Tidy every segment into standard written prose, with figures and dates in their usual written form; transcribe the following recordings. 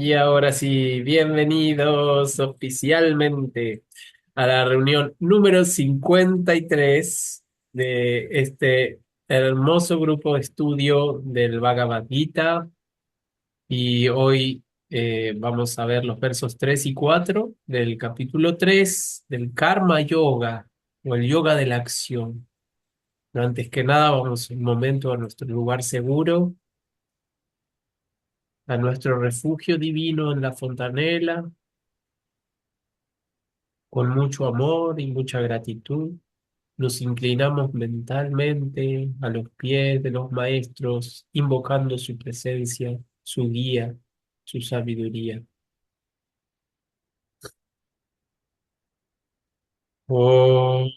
Y ahora sí, bienvenidos oficialmente a la reunión número 53 de este hermoso grupo de estudio del Bhagavad Gita. Y hoy vamos a ver los versos 3 y 4 del capítulo 3 del Karma Yoga o el yoga de la acción. Pero antes que nada, vamos un momento a nuestro lugar seguro, a nuestro refugio divino en la fontanela, con mucho amor y mucha gratitud. Nos inclinamos mentalmente a los pies de los maestros, invocando su presencia, su guía, su sabiduría. Om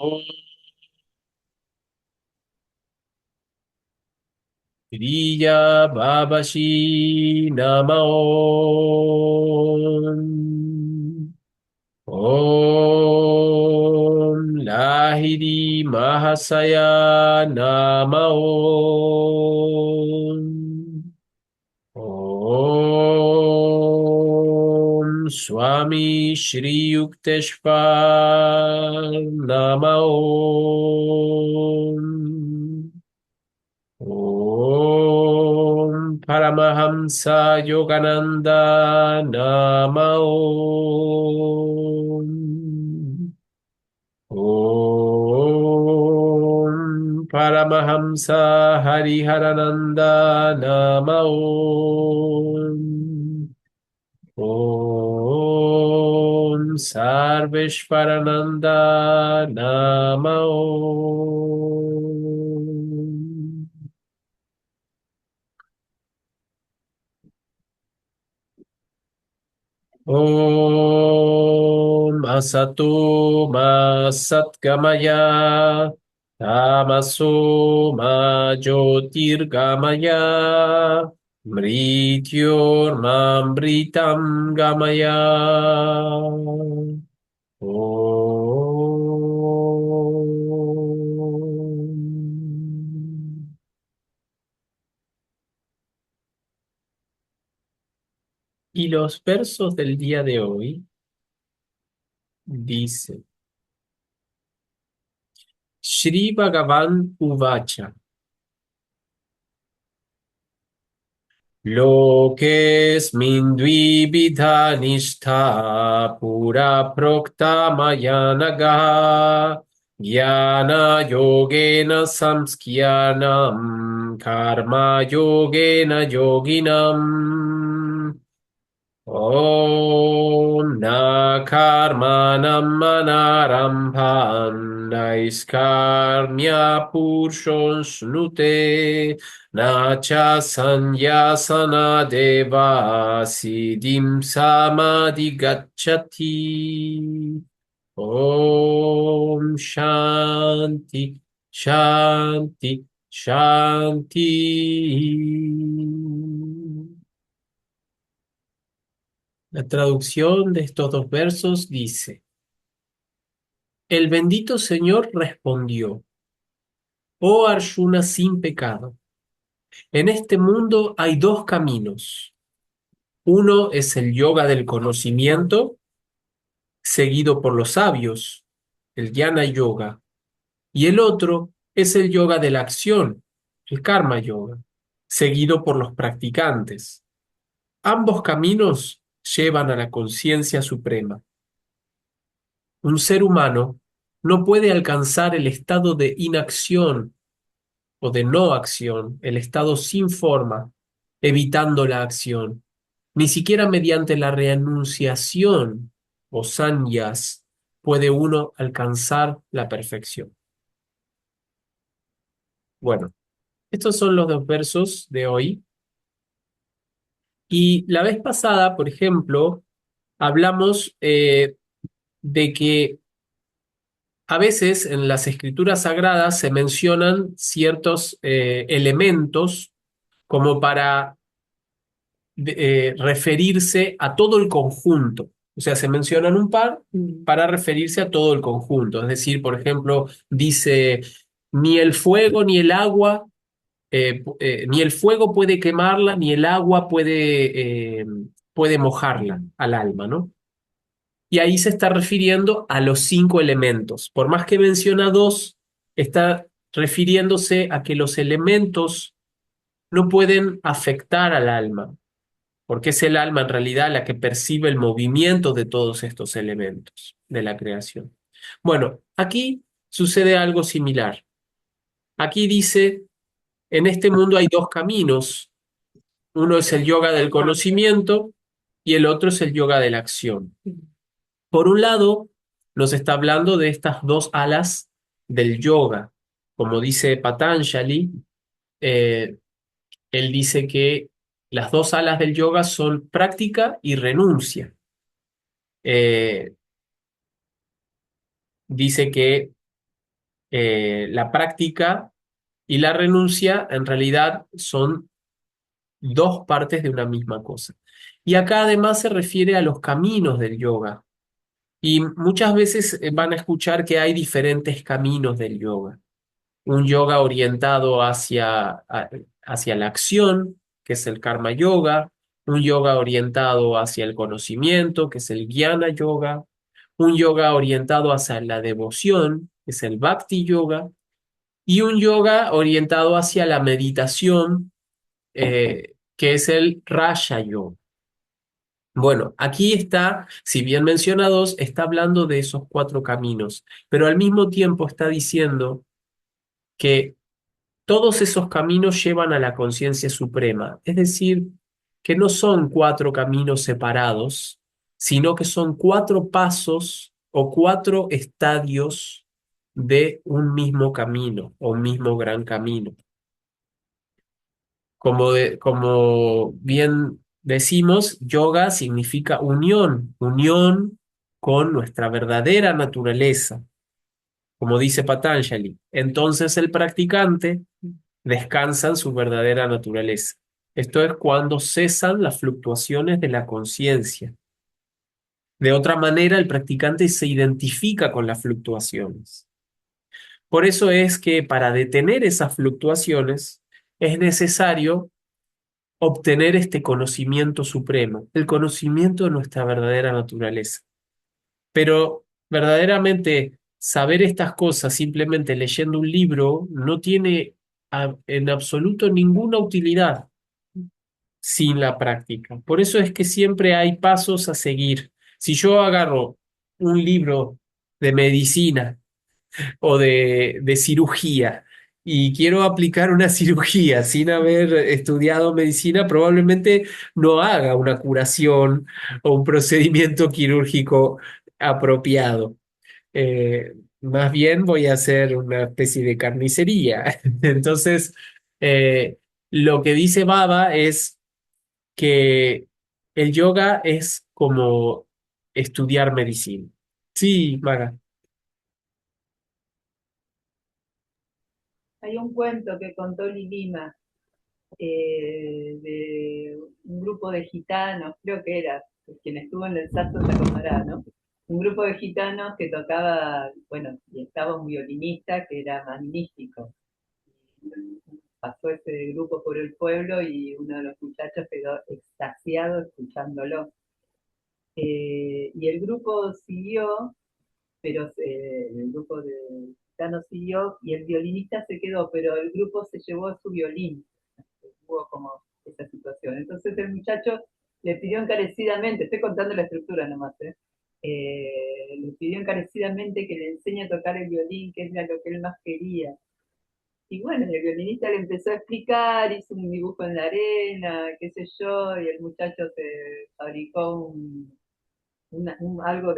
Kriya Babashi Namaon. Om Lahiri Mahasaya Namaon. Om Swami Shri Yuktesvar Namaon. Om Paramahamsa Yogananda Namaon. Om Paramahamsa Hariharananda Namaon. Om Sarveshwarananda Namaon. Om Asato Ma Satgamaya Tamaso Ma Jyotirgamaya Mrityor Mamritam Gamaya. Om. Y los versos del día de hoy dice Shri Bhagavan Uvacha Lokesmin dvibidha nishtha pura prokta maya naga jnana yogena samskyanam karma yogena yoginam. Om na karmanam manarambhan naiskarmya purushon snute na cha sanyasana deva siddhim samadhi gacchati. Om Shanti Shanti Shanti. La traducción de estos dos versos dice: El bendito Señor respondió: Oh Arjuna sin pecado, en este mundo hay dos caminos. Uno es el yoga del conocimiento, seguido por los sabios, el jnana yoga, y el otro es el yoga de la acción, el karma yoga, seguido por los practicantes. Ambos caminos llevan a la conciencia suprema. Un ser humano no puede alcanzar el estado de inacción o de no acción, el estado sin forma, evitando la acción, ni siquiera mediante la renunciación o sanyas puede uno alcanzar la perfección. Bueno, estos son los dos versos de hoy. Y la vez pasada, por ejemplo, hablamos de que a veces en las escrituras sagradas se mencionan ciertos elementos como para referirse a todo el conjunto. O sea, se mencionan un par para referirse a todo el conjunto. Es decir, por ejemplo, dice, ni el fuego ni el agua, ni el fuego puede quemarla, ni el agua puede mojarla al alma, ¿no? Y ahí se está refiriendo a los 5 elementos. Por más que menciona dos, está refiriéndose a que los elementos no pueden afectar al alma, porque es el alma en realidad la que percibe el movimiento de todos estos elementos de la creación. Bueno, aquí sucede algo similar. Aquí dice, en este mundo hay dos caminos. Uno es el yoga del conocimiento y el otro es el yoga de la acción. Por un lado, nos está hablando de estas dos alas del yoga. Como dice Patanjali, eh, él dice que las dos alas del yoga son práctica y renuncia. Eh, Dice que la práctica y la renuncia en realidad son dos partes de una misma cosa. Y acá además se refiere a los caminos del yoga. Y muchas veces van a escuchar que hay diferentes caminos del yoga. Un yoga orientado hacia la acción, que es el karma yoga, un yoga orientado hacia el conocimiento, que es el jnana yoga, un yoga orientado hacia la devoción, que es el bhakti yoga, y un yoga orientado hacia la meditación, que es el raja yoga. Bueno, aquí está, si bien mencionados, está hablando de esos 4 caminos, pero al mismo tiempo está diciendo que todos esos caminos llevan a la conciencia suprema, es decir, que no son 4 caminos separados, sino que son 4 pasos o 4 estadios de un mismo camino o un mismo gran camino. Como bien decimos, yoga significa unión, unión con nuestra verdadera naturaleza, como dice Patanjali. Entonces el practicante descansa en su verdadera naturaleza. Esto es cuando cesan las fluctuaciones de la conciencia. De otra manera, el practicante se identifica con las fluctuaciones. Por eso es que para detener esas fluctuaciones es necesario obtener este conocimiento supremo, el conocimiento de nuestra verdadera naturaleza. Pero verdaderamente saber estas cosas simplemente leyendo un libro no tiene en absoluto ninguna utilidad sin la práctica. Por eso es que siempre hay pasos a seguir. Si yo agarro un libro de medicina o de cirugía y quiero aplicar una cirugía sin haber estudiado medicina, probablemente no haga una curación o un procedimiento quirúrgico apropiado. Más bien voy a hacer una especie de carnicería. Entonces, eh, lo que dice Baba es que el yoga es como estudiar medicina. Sí, Maga. Hay un cuento que contó Lilima de un grupo de gitanos, creo que era, quien estuvo en el Salto se acordará, ¿no? Un grupo de gitanos que tocaba, bueno, y estaba un violinista que era magnífico. Pasó ese grupo por el pueblo y uno de los muchachos quedó extasiado escuchándolo. Y el grupo siguió, pero el grupo de gitanos siguió y el violinista se quedó, pero el grupo se llevó su violín. Hubo como esa situación. Entonces el muchacho le pidió encarecidamente, estoy contando la estructura nomás, le pidió encarecidamente que le enseñe a tocar el violín, que era lo que él más quería. Y bueno, el violinista le empezó a explicar, hizo un dibujo en la arena, qué sé yo, y el muchacho se fabricó algo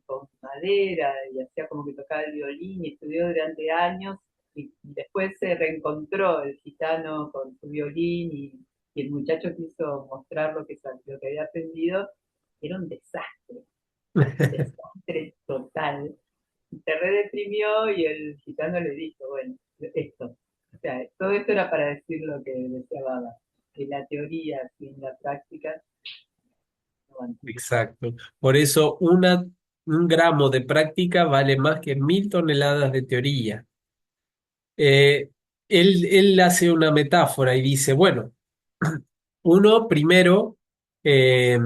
con madera y hacía como que tocaba el violín y estudió durante años y después se reencontró el gitano con su violín y el muchacho quiso mostrar lo que había aprendido. Era un desastre total. Se redeprimió y el gitano le dijo, bueno, esto. O sea, todo esto era para decir lo que deseaba, que la teoría sin la práctica no van. Exacto. Por eso un gramo de práctica vale más que 1000 toneladas de teoría. Eh, él hace una metáfora y dice, bueno, uno primero eh,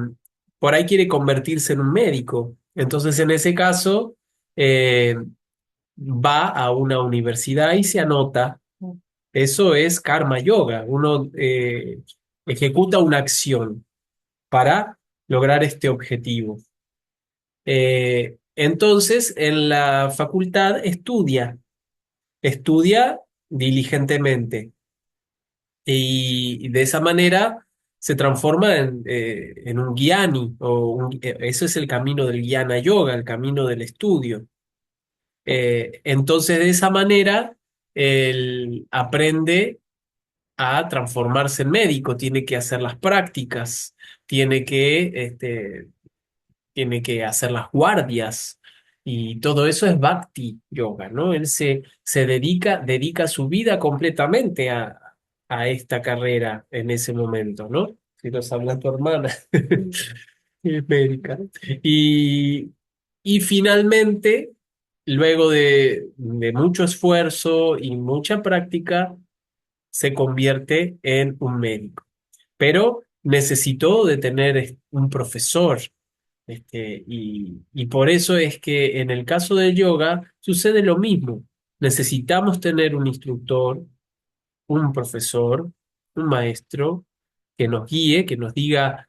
por ahí quiere convertirse en un médico. Entonces, en ese caso, eh, va a una universidad y se anota. Eso es karma yoga. Uno ejecuta una acción para lograr este objetivo. Entonces, en la facultad estudia diligentemente y de esa manera se transforma en un gyani, eso es el camino del jnana yoga, el camino del estudio. Entonces, de esa manera, él aprende a transformarse en médico, tiene que hacer las prácticas, tiene que tiene que hacer las guardias y todo eso es bhakti yoga, ¿no? Él se dedica su vida completamente a esta carrera en ese momento, ¿no? Si nos habla tu hermana, es médica. Y, y finalmente, luego de mucho esfuerzo y mucha práctica, se convierte en un médico. Pero necesitó de tener un profesor y por eso es que en el caso del yoga sucede lo mismo. Necesitamos tener un instructor, un profesor, un maestro que nos guíe, que nos diga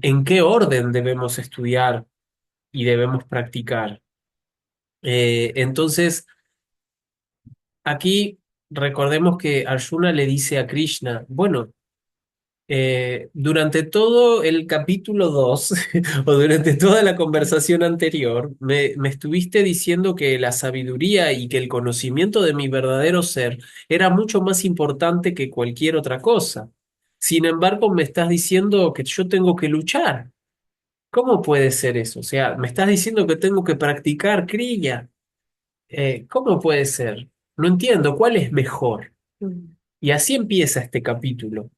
en qué orden debemos estudiar y debemos practicar. Entonces, aquí recordemos que Arjuna le dice a Krishna, bueno, durante todo el capítulo 2 o durante toda la conversación anterior, me estuviste diciendo que la sabiduría y que el conocimiento de mi verdadero ser era mucho más importante que cualquier otra cosa. Sin embargo, me estás diciendo que yo tengo que luchar. ¿Cómo puede ser eso? O sea, me estás diciendo que tengo que practicar kriya. ¿Cómo puede ser? No entiendo, ¿cuál es mejor? Y así empieza este capítulo.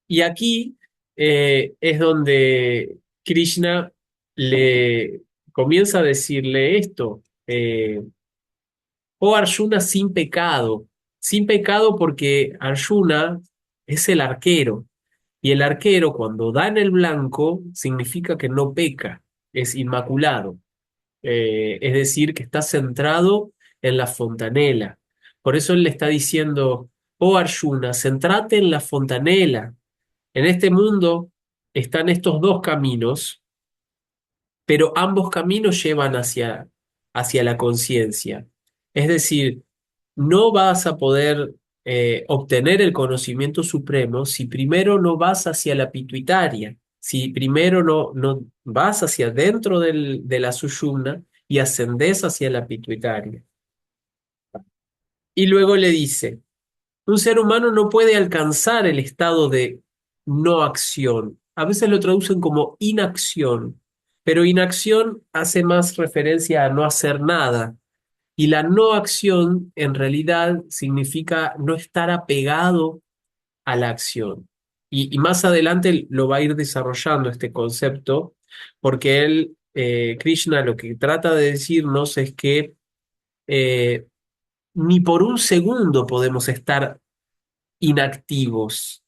Y aquí es donde Krishna le comienza a decirle esto, oh Arjuna sin pecado porque Arjuna es el arquero, y el arquero cuando da en el blanco significa que no peca, es inmaculado. Es decir, que está centrado en la fontanela. Por eso él le está diciendo, oh Arjuna, centrate en la fontanela. En este mundo están estos dos caminos, pero ambos caminos llevan hacia la conciencia. Es decir, no vas a poder obtener el conocimiento supremo si primero no vas hacia la pituitaria, si primero no vas hacia dentro de la sushumna y ascendés hacia la pituitaria. Y luego le dice, un ser humano no puede alcanzar el estado de no acción. A veces lo traducen como inacción, pero inacción hace más referencia a no hacer nada. Y la no acción en realidad significa no estar apegado a la acción. Y más adelante lo va a ir desarrollando este concepto, porque él, Krishna, lo que trata de decirnos es que eh, ni por un segundo podemos estar inactivos.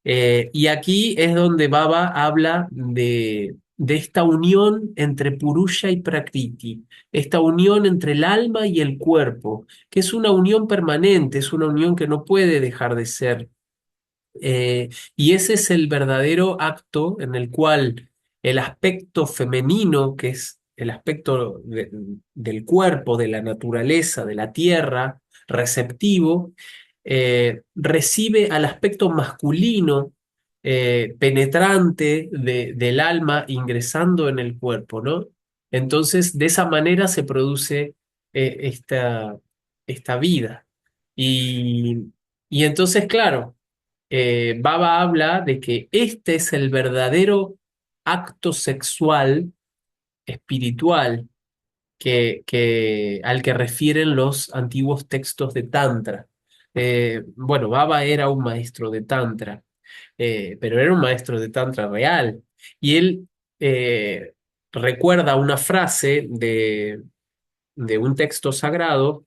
Y aquí es donde Baba habla de esta unión entre Purusha y Prakriti, esta unión entre el alma y el cuerpo, que es una unión permanente, es una unión que no puede dejar de ser. Y ese es el verdadero acto en el cual el aspecto femenino, que es el aspecto del cuerpo, de la naturaleza, de la tierra, receptivo, recibe al aspecto masculino, penetrante del alma ingresando en el cuerpo, ¿no? Entonces, de esa manera se produce esta vida. Y, y entonces, claro, Baba habla de que este es el verdadero acto sexual espiritual al que refieren los antiguos textos de Tantra. Bueno, Baba era un maestro de Tantra, pero era un maestro de Tantra real. Y él recuerda una frase de un texto sagrado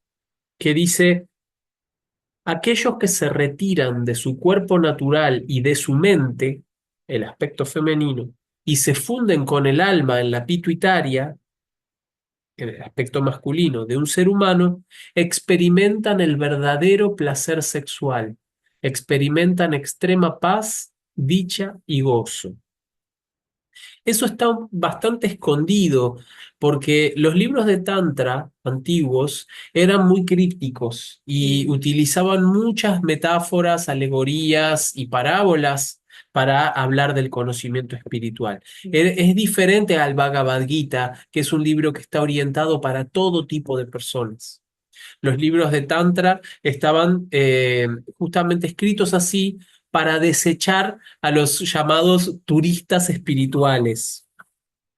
que dice, aquellos que se retiran de su cuerpo natural y de su mente, el aspecto femenino, y se funden con el alma en la pituitaria, en el aspecto masculino de un ser humano, experimentan el verdadero placer sexual, experimentan extrema paz, dicha y gozo. Eso está bastante escondido porque los libros de Tantra antiguos eran muy crípticos y Sí, utilizaban muchas metáforas, alegorías y parábolas para hablar del conocimiento espiritual. sí. Es diferente al Bhagavad Gita, que es un libro que está orientado para todo tipo de personas. Los libros de Tantra estaban justamente escritos así para desechar a los llamados turistas espirituales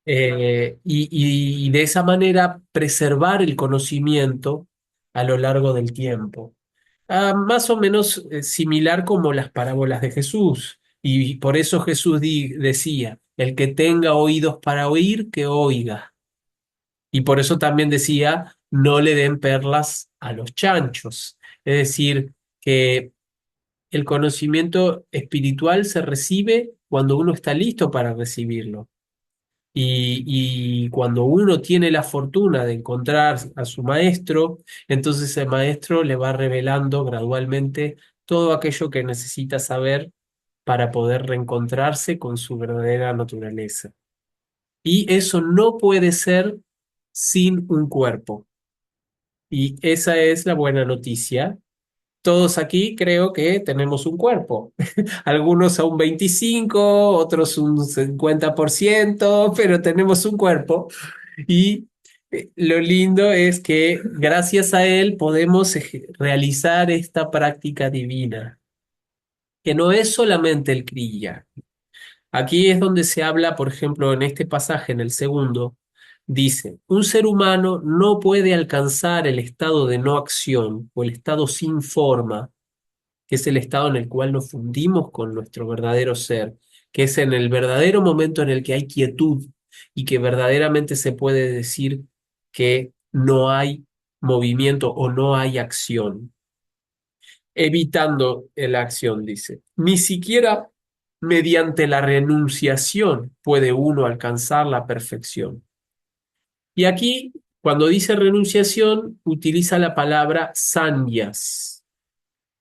y de esa manera preservar el conocimiento a lo largo del tiempo. Más o menos similar como las parábolas de Jesús. Y por eso Jesús decía, el que tenga oídos para oír, que oiga. Y por eso también decía, no le den perlas a los chanchos. Es decir, que el conocimiento espiritual se recibe cuando uno está listo para recibirlo. Y cuando uno tiene la fortuna de encontrar a su maestro, entonces el maestro le va revelando gradualmente todo aquello que necesita saber para poder reencontrarse con su verdadera naturaleza. Y eso no puede ser sin un cuerpo. Y esa es la buena noticia. Todos aquí creo que tenemos un cuerpo. Algunos a un 25, otros un 50%, pero tenemos un cuerpo. Y lo lindo es que gracias a él podemos realizar esta práctica divina, que no es solamente el kriya. Aquí es donde se habla, por ejemplo, en este pasaje, en el segundo, dice, un ser humano no puede alcanzar el estado de no acción o el estado sin forma, que es el estado en el cual nos fundimos con nuestro verdadero ser, que es en el verdadero momento en el que hay quietud y que verdaderamente se puede decir que no hay movimiento o no hay acción, evitando la acción, dice. Ni siquiera mediante la renunciación puede uno alcanzar la perfección. Y aquí, cuando dice renunciación, utiliza la palabra sanyas.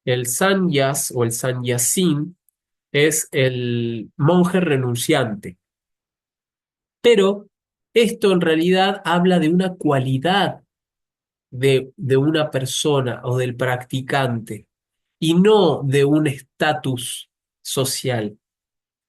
El sanyas o el sanyasin es el monje renunciante. Pero esto en realidad habla de una cualidad de una persona o del practicante y no de un estatus social.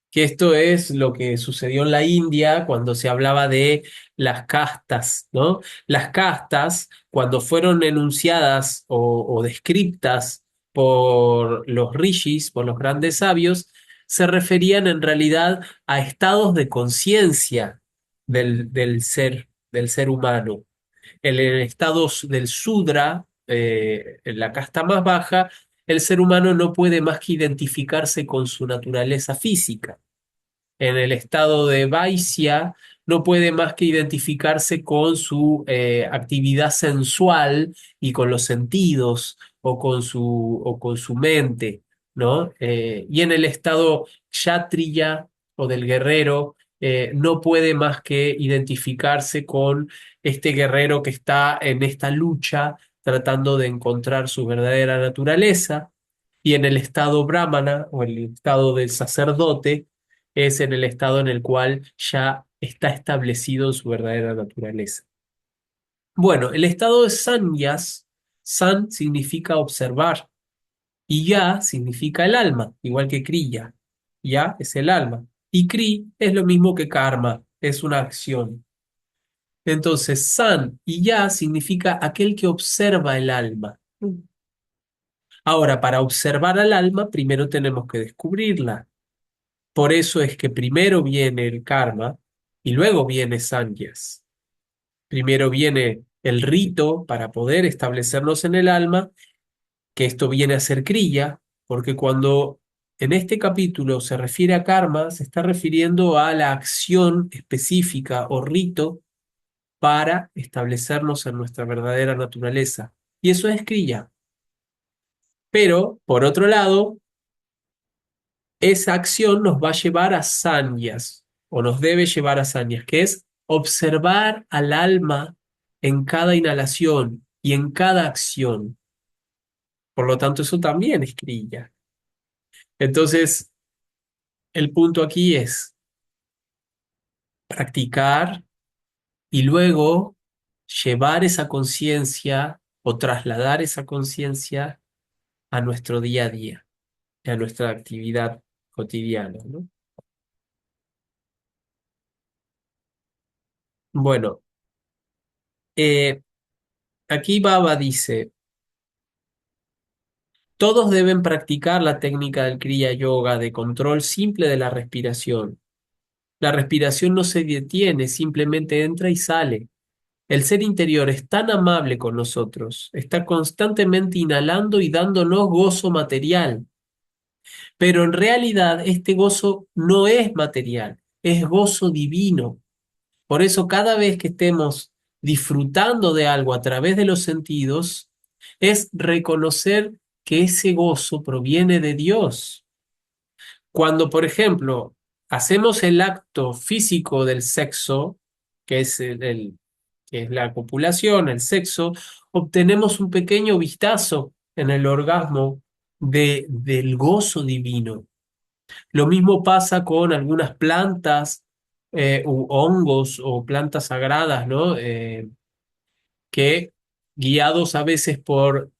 Que esto es lo que sucedió en la India cuando se hablaba de las castas, ¿no? Las castas, cuando fueron enunciadas o descritas por los rishis, por los grandes sabios, se referían en realidad a estados de conciencia del ser humano. En el estado del Sudra, en la casta más baja, el ser humano no puede más que identificarse con su naturaleza física. En el estado de Vaisya no puede más que identificarse con su actividad sensual y con los sentidos o con su mente, ¿no? Y en el estado Kshatriya o del guerrero no puede más que identificarse con este guerrero que está en esta lucha tratando de encontrar su verdadera naturaleza. Y en el estado brahmana o el estado del sacerdote, es en el estado en el cual ya está establecido su verdadera naturaleza. Bueno, el estado de sanyas, san significa observar y ya significa el alma, igual que kriya. Ya es el alma. Y kri es lo mismo que karma, es una acción. Entonces, san y ya significa aquel que observa el alma. Ahora, para observar al alma, primero tenemos que descubrirla. Por eso es que primero viene el karma y luego viene sannyas. Primero viene el rito para poder establecernos en el alma, que esto viene a ser kriya, porque cuando en este capítulo se refiere a karma, se está refiriendo a la acción específica o rito para establecernos en nuestra verdadera naturaleza. Y eso es kriya. Pero, por otro lado, esa acción nos va a llevar a sañas, o nos debe llevar a sañas, que es observar al alma en cada inhalación y en cada acción. Por lo tanto, eso también es Kriya. Entonces, el punto aquí es practicar y luego llevar esa conciencia o trasladar esa conciencia a nuestro día a día, a nuestra actividad cotidiana, ¿no? Bueno, eh, aquí Baba dice, todos deben practicar la técnica del Kriya Yoga de control simple de la respiración. La respiración no se detiene, simplemente entra y sale. El ser interior es tan amable con nosotros, está constantemente inhalando y dándonos gozo material, pero en realidad este gozo no es material, es gozo divino. Por eso cada vez que estemos disfrutando de algo a través de los sentidos, es reconocer que ese gozo proviene de Dios. Cuando, por ejemplo, hacemos el acto físico del sexo, que es que es la copulación, el sexo, obtenemos un pequeño vistazo en el orgasmo del gozo divino. Lo mismo pasa con algunas plantas u hongos o plantas sagradas, ¿no? Que guiados a veces por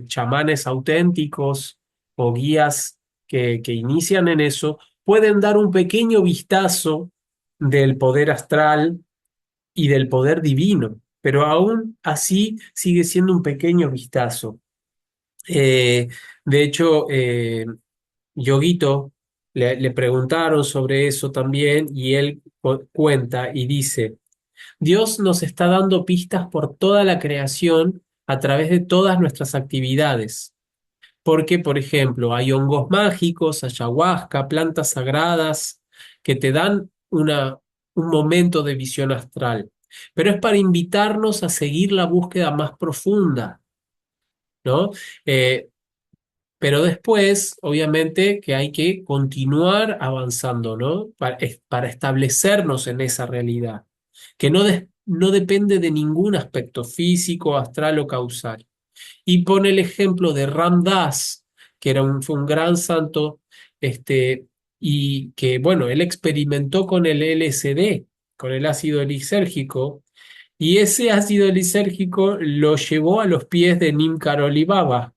chamanes auténticos o guías que inician en eso, pueden dar un pequeño vistazo del poder astral y del poder divino, pero aún así sigue siendo un pequeño vistazo. Eh, de hecho, Yoguito le preguntaron sobre eso también y él cuenta y dice, Dios nos está dando pistas por toda la creación a través de todas nuestras actividades. Porque, por ejemplo, hay hongos mágicos, ayahuasca, plantas sagradas que te dan un momento de visión astral. Pero es para invitarnos a seguir la búsqueda más profunda, ¿no? Eh, pero después, obviamente, que hay que continuar avanzando, ¿no? Para establecernos en esa realidad, que no depende de ningún aspecto físico, astral o causal. Y pone el ejemplo de Ram Dass, que fue un gran santo, y que, bueno, él experimentó con el LSD, con el ácido lisérgico, y ese ácido lisérgico lo llevó a los pies de Nim Karoli Baba,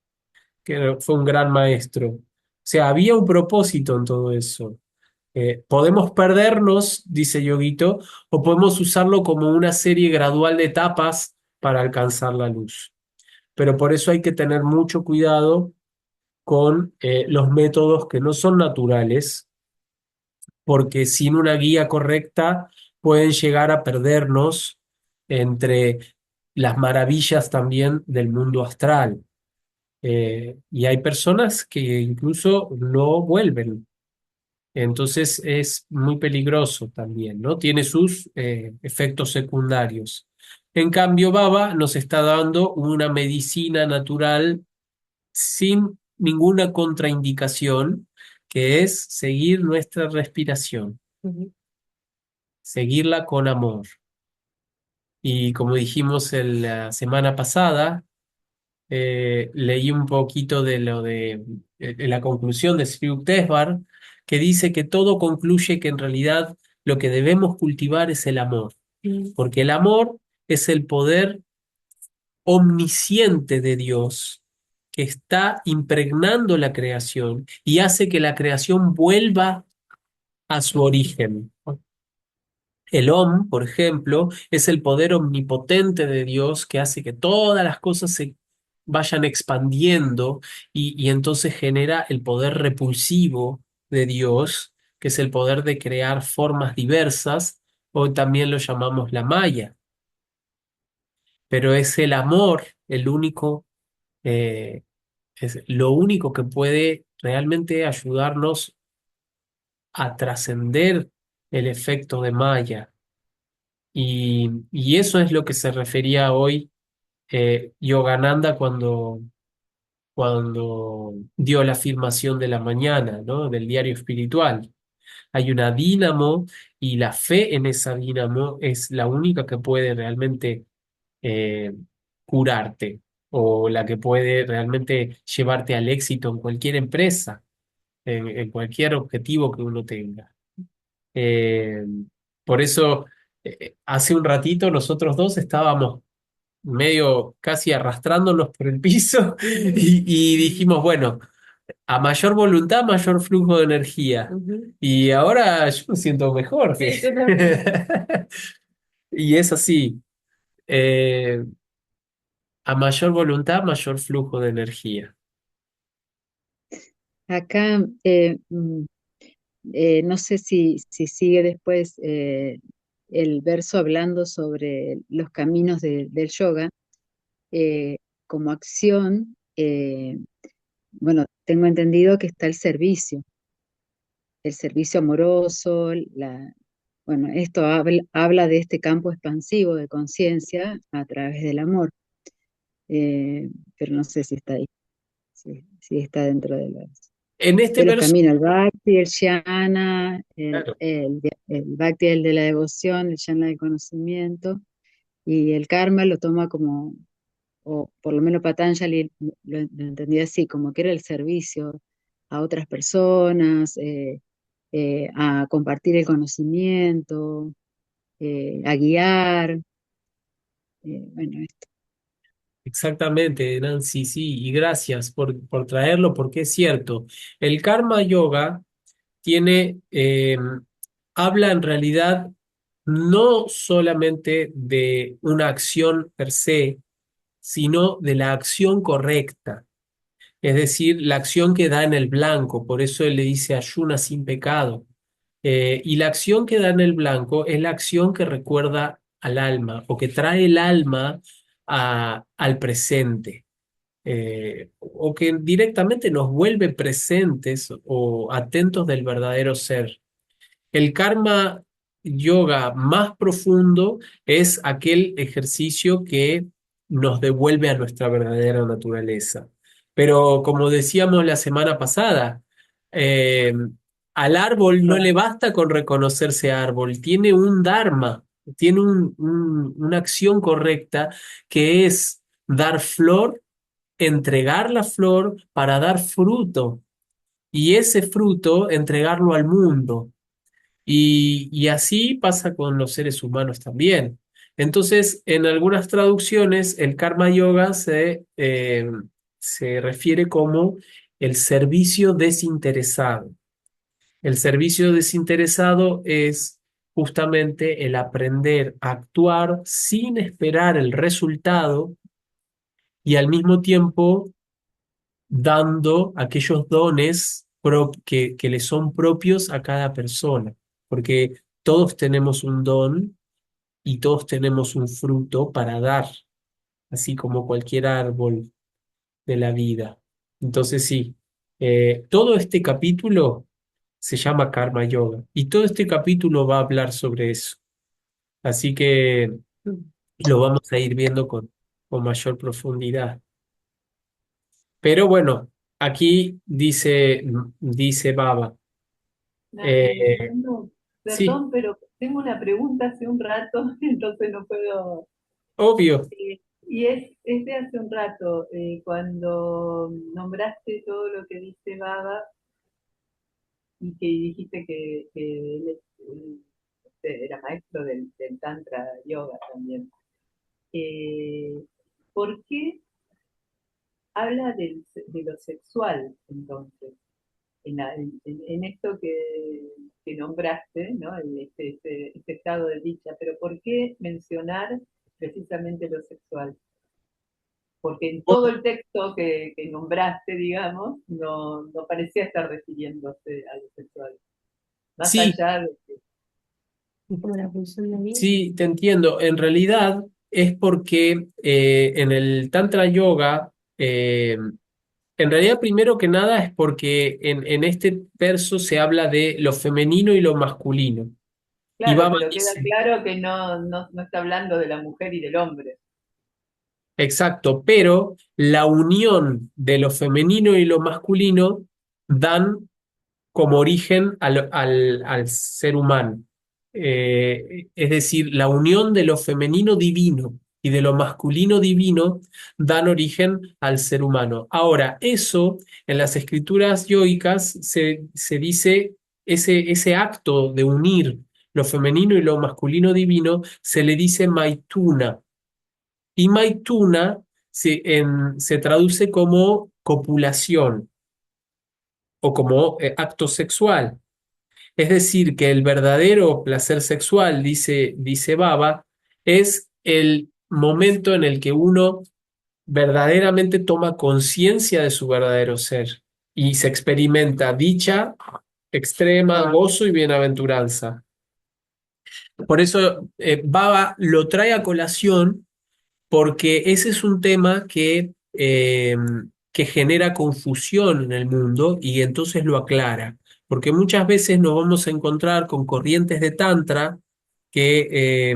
que fue un gran maestro. O sea, había un propósito en todo eso. Podemos perdernos, dice Yoguito, o podemos usarlo como una serie gradual de etapas para alcanzar la luz. Pero por eso hay que tener mucho cuidado con los métodos que no son naturales, porque sin una guía correcta pueden llegar a perdernos entre las maravillas también del mundo astral. Y hay personas que incluso no vuelven. Entonces es muy peligroso también, ¿no? Tiene sus efectos secundarios. En cambio, Baba nos está dando una medicina natural sin ninguna contraindicación, que es seguir nuestra respiración, seguirla con amor. Y como dijimos la semana pasada, leí un poquito de lo de la conclusión de Sri Yuktesvar, que dice que todo concluye que en realidad lo que debemos cultivar es el amor, porque el amor es el poder omnisciente de Dios que está impregnando la creación y hace que la creación vuelva a su origen. El Om, por ejemplo, es el poder omnipotente de Dios que hace que todas las cosas se vayan expandiendo y entonces genera el poder repulsivo de Dios, que es el poder de crear formas diversas, o también lo llamamos la Maya. Pero es el amor el único, eh, es lo único que puede realmente ayudarnos a trascender el efecto de Maya. Y eso es lo que se refería hoy Yogananda cuando dio la afirmación de la mañana, ¿no? Del diario espiritual. Hay una dínamo y la fe en esa dínamo es la única que puede realmente eh, curarte o la que puede realmente llevarte al éxito en cualquier empresa, en cualquier objetivo que uno tenga. Eh, por eso, hace un ratito nosotros dos estábamos medio casi arrastrándonos por el piso y dijimos, bueno, a mayor voluntad, mayor flujo de energía. Y ahora yo me siento mejor. Sí, yo también. Y es así, a mayor voluntad, mayor flujo de energía. Acá, no sé si sigue después el verso hablando sobre los caminos del yoga eh, como acción. Bueno, tengo entendido que está el servicio amoroso, bueno, esto habla de este campo expansivo de conciencia a través del amor, eh, pero no sé si está ahí, si está dentro En este de los verso, caminos, el Bhakti, el Jnana, claro, el Bhakti, el de la devoción, el Jnana del conocimiento, y el karma lo toma como, o por lo menos Patanjali lo entendía así, como que era el servicio a otras personas, a compartir el conocimiento, a guiar, bueno, esto. exactamente, Nancy, sí, y gracias por traerlo, porque es cierto, el karma yoga tiene, habla en realidad no solamente de una acción per se, sino de la acción correcta, es decir, la acción que da en el blanco, por eso él le dice ayuna sin pecado. Y la acción que da en el blanco es la acción que recuerda al alma o que trae el alma al presente, o que directamente nos vuelve presentes o atentos del verdadero ser. El karma yoga más profundo es aquel ejercicio que nos devuelve a nuestra verdadera naturaleza. Pero como decíamos la semana pasada, eh, al árbol no le basta con reconocerse árbol, tiene un dharma, tiene una acción correcta que es dar flor, entregar la flor para dar fruto y ese fruto entregarlo al mundo. Y así pasa con los seres humanos también. Entonces, en algunas traducciones, el karma yoga se refiere como el servicio desinteresado. El servicio desinteresado es justamente el aprender a actuar sin esperar el resultado y al mismo tiempo dando aquellos dones que le son propios a cada persona, porque todos tenemos un don y todos tenemos un fruto para dar, así como cualquier árbol de la vida. Entonces sí, todo este capítulo se llama Karma Yoga y todo este capítulo va a hablar sobre eso, así que lo vamos a ir viendo con mayor profundidad. Pero bueno, aquí dice Baba. Eh, No, sí, perdón, pero tengo una pregunta hace un rato, entonces no puedo. obvio. Es de hace un rato, cuando nombraste todo lo que dice Baba y que dijiste que era maestro del Tantra Yoga también. Eh, ¿Por qué habla de lo sexual entonces? En esto que nombraste, ¿no? En este estado de dicha, pero ¿por qué mencionar precisamente lo sexual? Porque en todo el texto que nombraste, digamos, no parecía estar refiriéndose a lo sexual, más Sí, allá de que, sí, te entiendo. En realidad es porque en el Tantra Yoga, en realidad primero que nada es porque en este verso se habla de lo femenino y lo masculino. Y claro, Baba pero queda dice, claro que no está hablando de la mujer y del hombre. exacto, pero la unión de lo femenino y lo masculino dan como origen al ser humano. Es decir, la unión de lo femenino divino y de lo masculino divino dan origen al ser humano. Ahora, eso en las escrituras yoicas se dice, ese acto de unir lo femenino y lo masculino divino se le dice maituna. Y maituna se traduce como copulación o como acto sexual. Es decir, que el verdadero placer sexual, dice Baba, es el momento en el que uno verdaderamente toma conciencia de su verdadero ser y se experimenta dicha extrema, gozo y bienaventuranza. Por eso Baba lo trae a colación porque ese es un tema que genera confusión en el mundo y entonces lo aclara, porque muchas veces nos vamos a encontrar con corrientes de Tantra que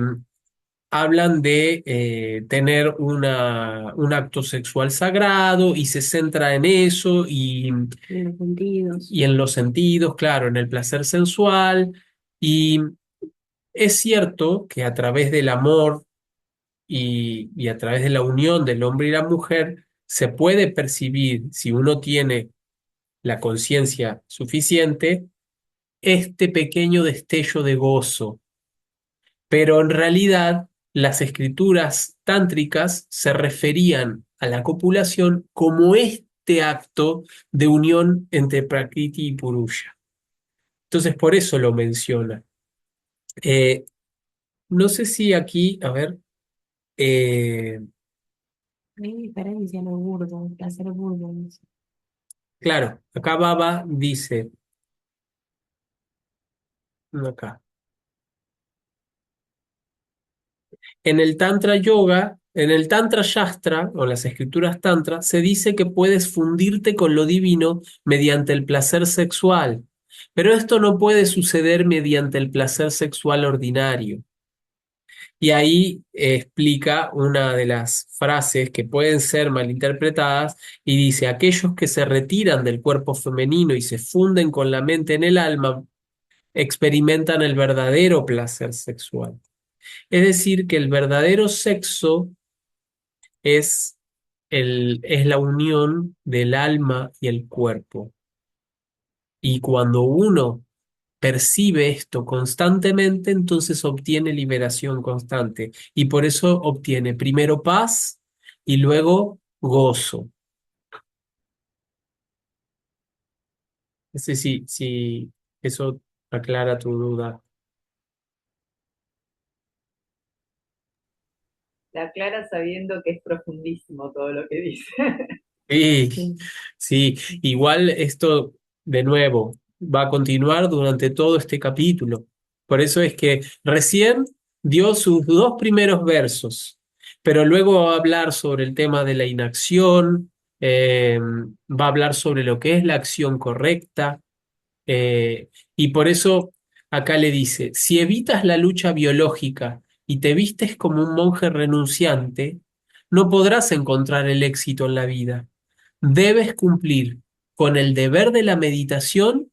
hablan de tener un acto sexual sagrado y se centra en eso En los sentidos. y en los sentidos, claro, en el placer sensual. Y es cierto que a través del amor y a través de la unión del hombre y la mujer se puede percibir, si uno tiene la conciencia suficiente, este pequeño destello de gozo. Pero en realidad las escrituras tántricas se referían a la copulación como este acto de unión entre Prakriti y Purusha. Entonces por eso lo menciona. Eh, no sé si aquí, a ver, eh, Hay diferencia en lo burdo, el placer burdo. No sé. claro, acá Baba dice, acá. En el Tantra Yoga, en el Tantra Shastra, o las escrituras Tantra, se dice que puedes fundirte con lo divino mediante el placer sexual, pero esto no puede suceder mediante el placer sexual ordinario. Y ahí explica una de las frases que pueden ser malinterpretadas y dice, aquellos que se retiran del cuerpo femenino y se funden con la mente en el alma, experimentan el verdadero placer sexual. Es decir, que el verdadero sexo es, es la unión del alma y el cuerpo. Y cuando uno percibe esto constantemente, entonces obtiene liberación constante. Y por eso obtiene primero paz y luego gozo. No sé si eso aclara tu duda. La aclara sabiendo que es profundísimo todo lo que dice. Sí, Sí. sí, igual esto de nuevo va a continuar durante todo este capítulo. Por eso es que recién dio sus dos primeros versos, pero luego va a hablar sobre el tema de la inacción, va a hablar sobre lo que es la acción correcta, y por eso acá le dice, si evitas la lucha biológica y te vistes como un monje renunciante, no podrás encontrar el éxito en la vida. Debes cumplir con el deber de la meditación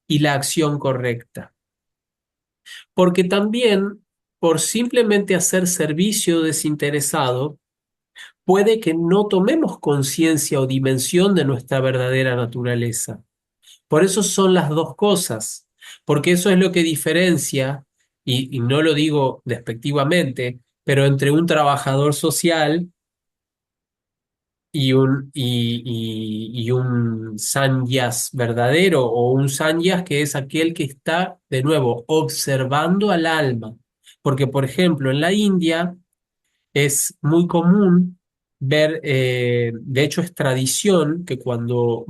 y la acción correcta. Porque también, por simplemente hacer servicio desinteresado, puede que no tomemos conciencia o dimensión de nuestra verdadera naturaleza. Por eso son las dos cosas, porque eso es lo que diferencia, y no lo digo despectivamente, pero entre un trabajador social y un sannyas verdadero, o un sannyas que es aquel que está, de nuevo, observando al alma. Porque, por ejemplo, en la India es muy común ver, de hecho es tradición que cuando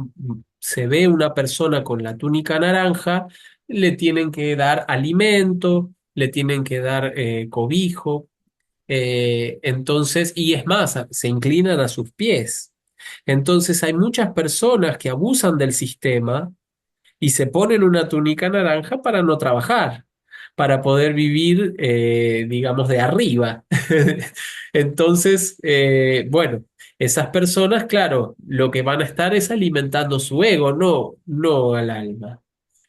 se ve una persona con la túnica naranja, le tienen que dar alimento, le tienen que dar cobijo, entonces, y es más, se inclinan a sus pies. Entonces hay muchas personas que abusan del sistema y se ponen una túnica naranja para no trabajar, para poder vivir, digamos, de arriba. Entonces, bueno, esas personas, claro, lo que van a estar es alimentando su ego, no al alma.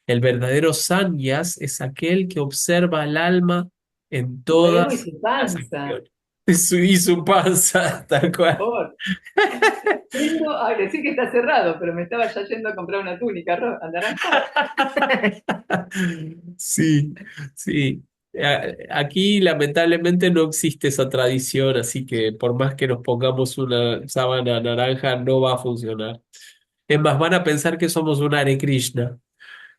El verdadero sanyas es aquel que observa al alma en Su ego y todas su las panza, acciones. Y su panza, tal por cual. favor. Ay, decir que está cerrado, pero me estaba ya yendo a comprar una túnica anaranjada. Sí, sí. Aquí lamentablemente no existe esa tradición, así que por más que nos pongamos una sábana naranja, no va a funcionar. Es más, van a pensar que somos un Hare Krishna,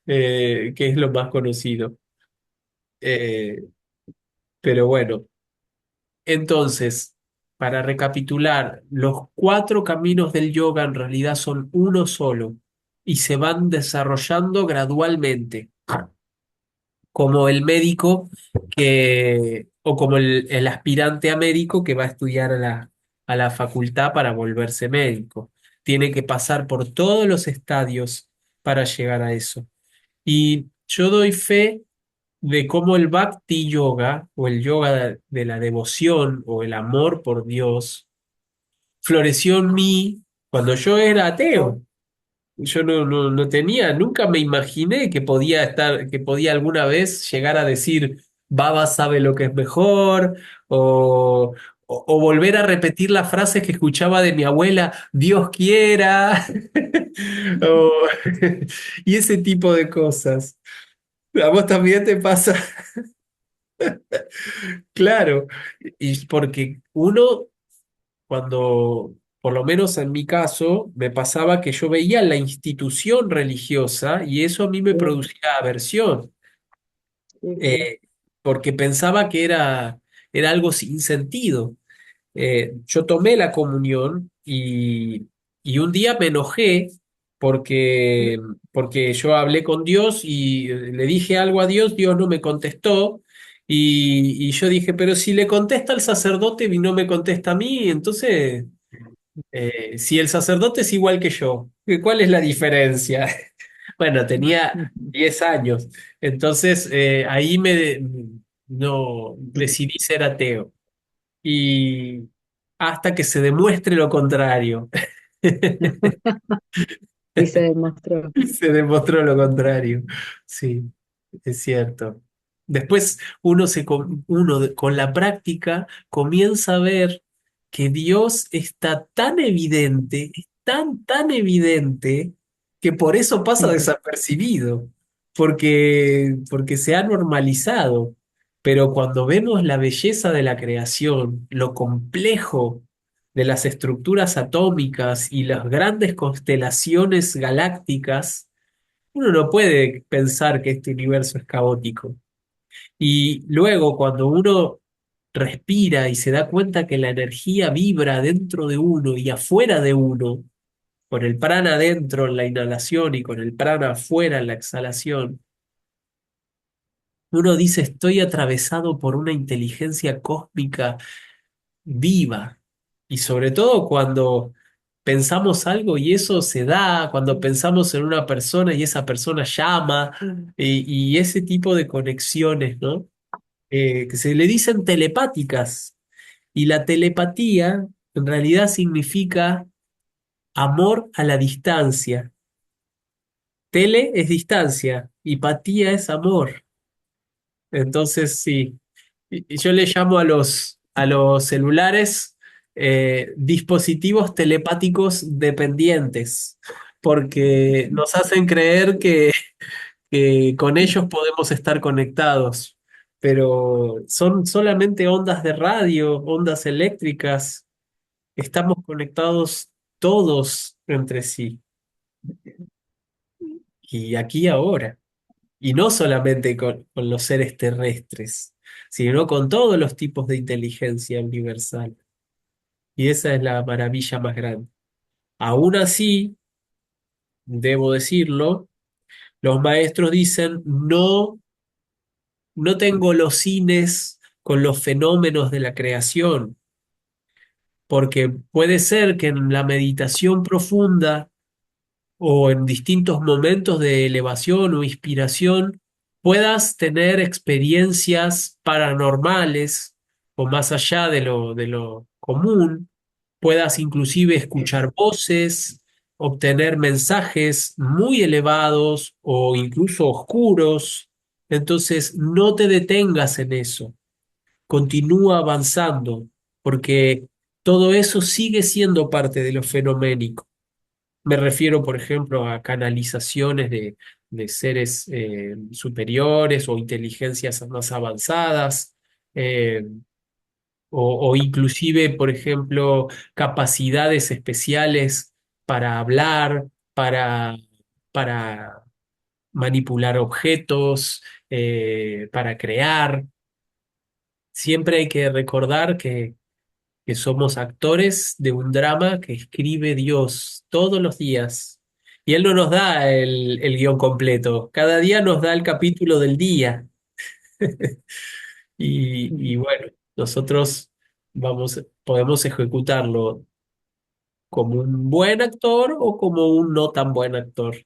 que es lo más conocido. Eh, pero bueno, entonces, para recapitular, los cuatro caminos del yoga en realidad son uno solo y se van desarrollando gradualmente, como el médico o como el aspirante a médico que va a estudiar a la facultad para volverse médico. Tiene que pasar por todos los estadios para llegar a eso. Y yo doy fe de cómo el Bhakti Yoga o el yoga de la devoción o el amor por Dios floreció en mí cuando yo era ateo. Yo no tenía, nunca me imaginé que podía alguna vez llegar a decir, Baba sabe lo que es mejor, o volver a repetir las frases que escuchaba de mi abuela, Dios quiera, o- y ese tipo de cosas. ¿A vos también te pasa? Claro, y porque uno cuando, por lo menos en mi caso, me pasaba que yo veía la institución religiosa y eso a mí me Sí, producía aversión, sí, sí. eh, porque pensaba que era algo sin sentido. Yo tomé la comunión y un día me enojé porque, porque yo hablé con Dios y le dije algo a Dios, Dios no me contestó. Y yo dije, pero si le contesta al sacerdote y no me contesta a mí, entonces si el sacerdote es igual que yo, ¿cuál es la diferencia? Bueno, tenía 10 años, entonces ahí no decidí ser ateo y hasta que se demuestre lo contrario. Y se demostró. Se demostró lo contrario. Sí, es cierto. Después con la práctica comienza a ver que Dios está tan evidente, es tan evidente, que por eso pasa desapercibido, porque se ha normalizado. Pero cuando vemos la belleza de la creación, lo complejo de las estructuras atómicas y las grandes constelaciones galácticas, uno no puede pensar que este universo es caótico. Y luego, cuando uno respira y se da cuenta que la energía vibra dentro de uno y afuera de uno, con el prana adentro en la inhalación y con el prana afuera en la exhalación, uno dice, estoy atravesado por una inteligencia cósmica viva. Y sobre todo cuando pensamos algo y eso se da, cuando pensamos en una persona y esa persona llama, y ese tipo de conexiones, ¿no? Que se le dicen telepáticas. Y la telepatía en realidad significa amor a la distancia. Tele es distancia y patía es amor. Entonces, sí. Y yo le llamo a los celulares dispositivos telepáticos dependientes, porque nos hacen creer que con ellos podemos estar conectados, pero son solamente ondas de radio, ondas eléctricas. Estamos conectados todos entre sí, y aquí ahora. Y no solamente con los seres terrestres, sino con todos los tipos de inteligencia universal. Y esa es la maravilla más grande. Aún así, debo decirlo, los maestros dicen, no tengo los cines con los fenómenos de la creación, porque puede ser que en la meditación profunda o en distintos momentos de elevación o inspiración puedas tener experiencias paranormales o más allá de lo común, puedas inclusive escuchar voces, obtener mensajes muy elevados o incluso oscuros. Entonces, no te detengas en eso, continúa avanzando, porque todo eso sigue siendo parte de lo fenoménico. Me refiero, por ejemplo, a canalizaciones de seres superiores o inteligencias más avanzadas, eh, o inclusive, por ejemplo, capacidades especiales para hablar, para manipular objetos, para crear. Siempre hay que recordar que somos actores de un drama que escribe Dios todos los días. Y Él no nos da el guión completo, cada día nos da el capítulo del día. Y bueno, nosotros podemos ejecutarlo como un buen actor o como un no tan buen actor.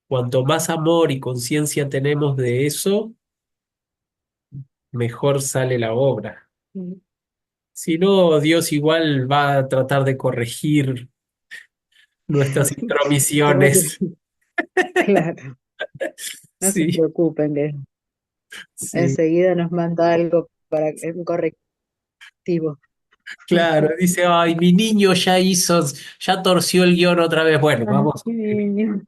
Cuanto más amor y conciencia tenemos de eso, mejor sale la obra. Mm. Si no, Dios igual va a tratar de corregir nuestras Igual intromisiones. que- claro, no se Sí, preocupen, que sí, enseguida nos manda algo para un correctivo. claro. Dice, ay, mi niño ya torció el guión otra vez. Bueno, Ay, vamos. qué niño.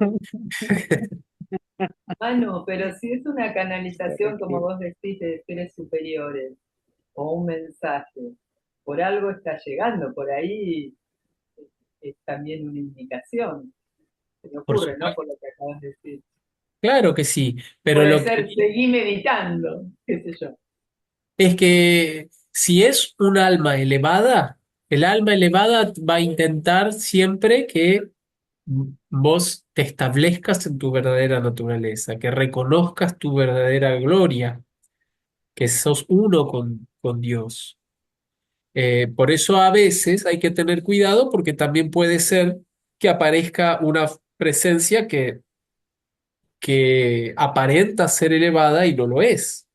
Ah, no, pero si es una canalización, como Correctivo. vos decís, de seres superiores o un mensaje, por algo está llegando, por ahí es también una indicación. Se me Por ocurre, ¿no? supuesto. Por lo que acabas de decir. Claro que sí, pero Puede lo que ser, seguí meditando, qué sé yo. es que si es un alma elevada, el alma elevada va a intentar siempre que vos te establezcas en tu verdadera naturaleza, que reconozcas tu verdadera gloria, que sos uno con Dios. Por eso a veces hay que tener cuidado porque también puede ser que aparezca una presencia que aparenta ser elevada y no lo es.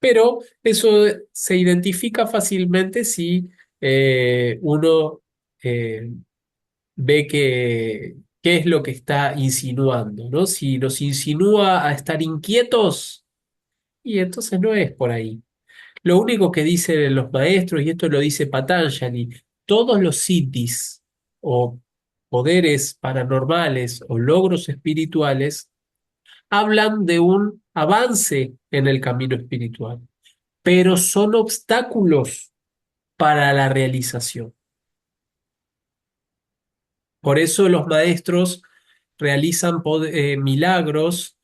Pero eso se identifica fácilmente si uno eh, ve qué es lo que está insinuando, ¿no? Si nos insinúa a estar inquietos, y entonces no es por ahí. Lo único que dicen los maestros, y esto lo dice Patanjali, todos los siddhis o poderes paranormales o logros espirituales hablan de un avance en el camino espiritual, pero son obstáculos para la realización. Por eso los maestros realizan milagros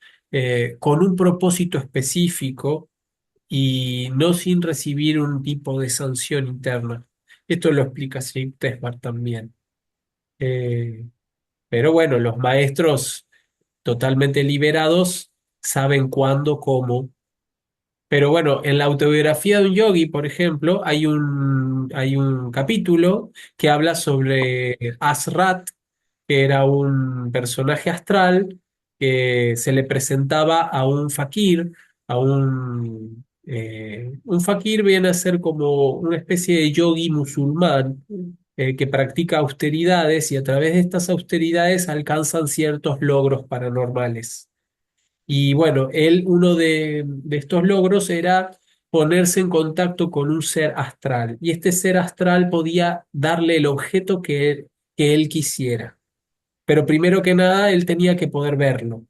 con un propósito específico y no sin recibir un tipo de sanción interna. Esto lo explica Sri Tesvar también. Eh, pero bueno, los maestros totalmente liberados saben cuándo, cómo. Pero bueno, en la autobiografía de un yogi, por ejemplo, hay un capítulo que habla sobre Asrat, que era un personaje astral que se le presentaba a un fakir, un fakir viene a ser como una especie de yogi musulmán que practica austeridades y a través de estas austeridades alcanzan ciertos logros paranormales. Y bueno, uno de estos logros era ponerse en contacto con un ser astral. Y este ser astral podía darle el objeto que él quisiera. Pero primero que nada, él tenía que poder verlo.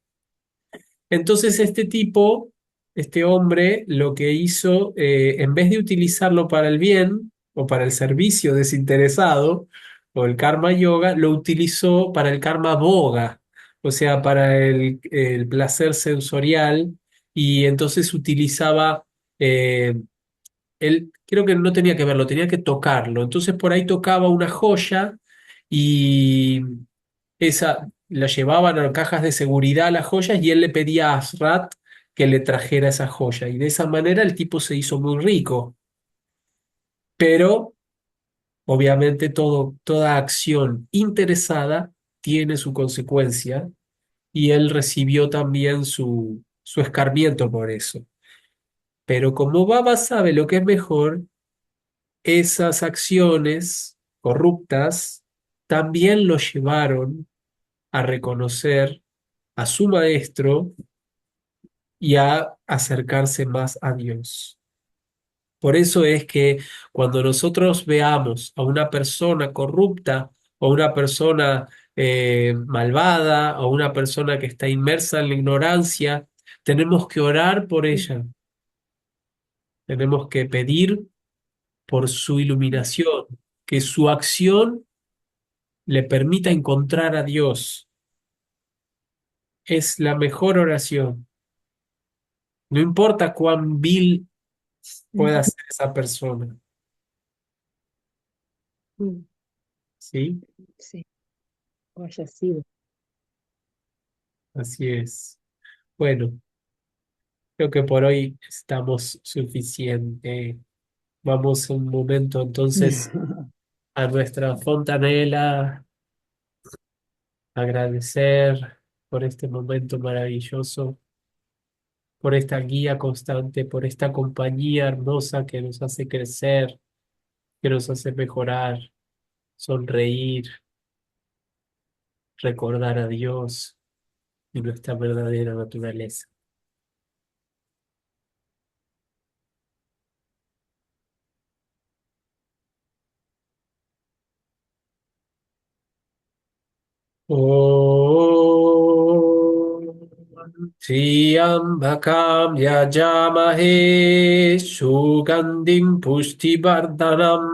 Entonces este tipo, este hombre, lo que hizo, en vez de utilizarlo para el bien o para el servicio desinteresado o el karma yoga, lo utilizó para el karma boga, o sea, para el placer sensorial y entonces utilizaba, él creo que no tenía que verlo, tenía que tocarlo. Entonces por ahí tocaba una joya y esa la llevaban a cajas de seguridad las joyas y él le pedía a Asrat que le trajera esa joya. Y de esa manera el tipo se hizo muy rico. Pero obviamente toda acción interesada tiene su consecuencia y él recibió también su escarmiento por eso. Pero como Baba sabe lo que es mejor, esas acciones corruptas también lo llevaron a reconocer a su maestro y a acercarse más a Dios. Por eso es que cuando nosotros veamos a una persona corrupta o una persona malvada o una persona que está inmersa en la ignorancia, tenemos que orar por ella, tenemos que pedir por su iluminación, que su acción le permita encontrar a Dios. Es la mejor oración. No importa cuán vil pueda ser esa persona, Mm, ¿sí? sí, o haya sido. Así es. Bueno, creo que por hoy estamos suficiente. Vamos un momento entonces a nuestra fontanela, agradecer por este momento maravilloso, por esta guía constante, por esta compañía hermosa que nos hace crecer, que nos hace mejorar, sonreír, recordar a Dios y nuestra verdadera naturaleza. Om Triambakam Yajamahe Sugandhim Pushtivardhanam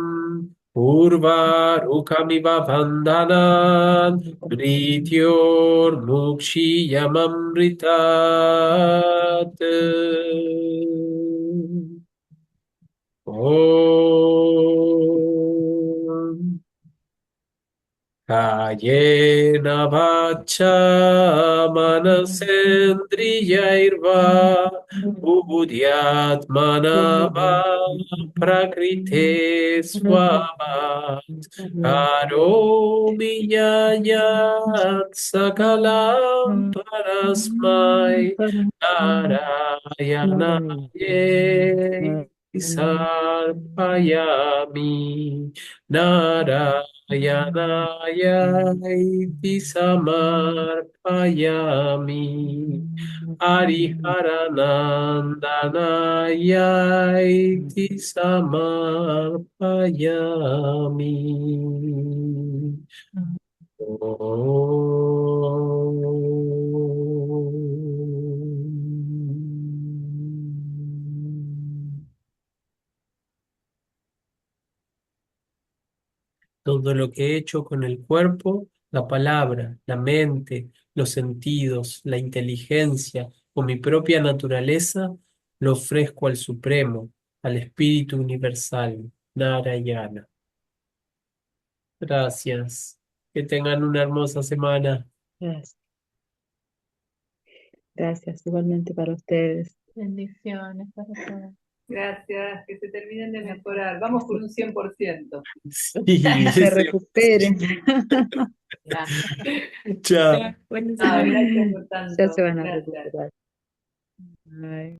Urvarukamiva Vandhanan Mrityor Mukshiyamamritat. Om Kayena vacha manasendriyairva buddhyatmanava prakrite swabat karomi yayat sakalam parasmai narayanaye sarpayami Narayanaaya iti samarpayami Hariharanandanaya iti samarpayami. Todo lo que he hecho con el cuerpo, la palabra, la mente, los sentidos, la inteligencia o mi propia naturaleza, lo ofrezco al Supremo, al Espíritu Universal, Narayana. Gracias. Que tengan una hermosa semana. Gracias. Gracias, igualmente para ustedes. Bendiciones para todos. Gracias, que se terminen de mejorar. Vamos por un 100%. Sí, Se sí. recuperen. Gracias. Chao. Buenas Ah, noches. gracias por tanto. Ya se van a Gracias. recuperar. Ay.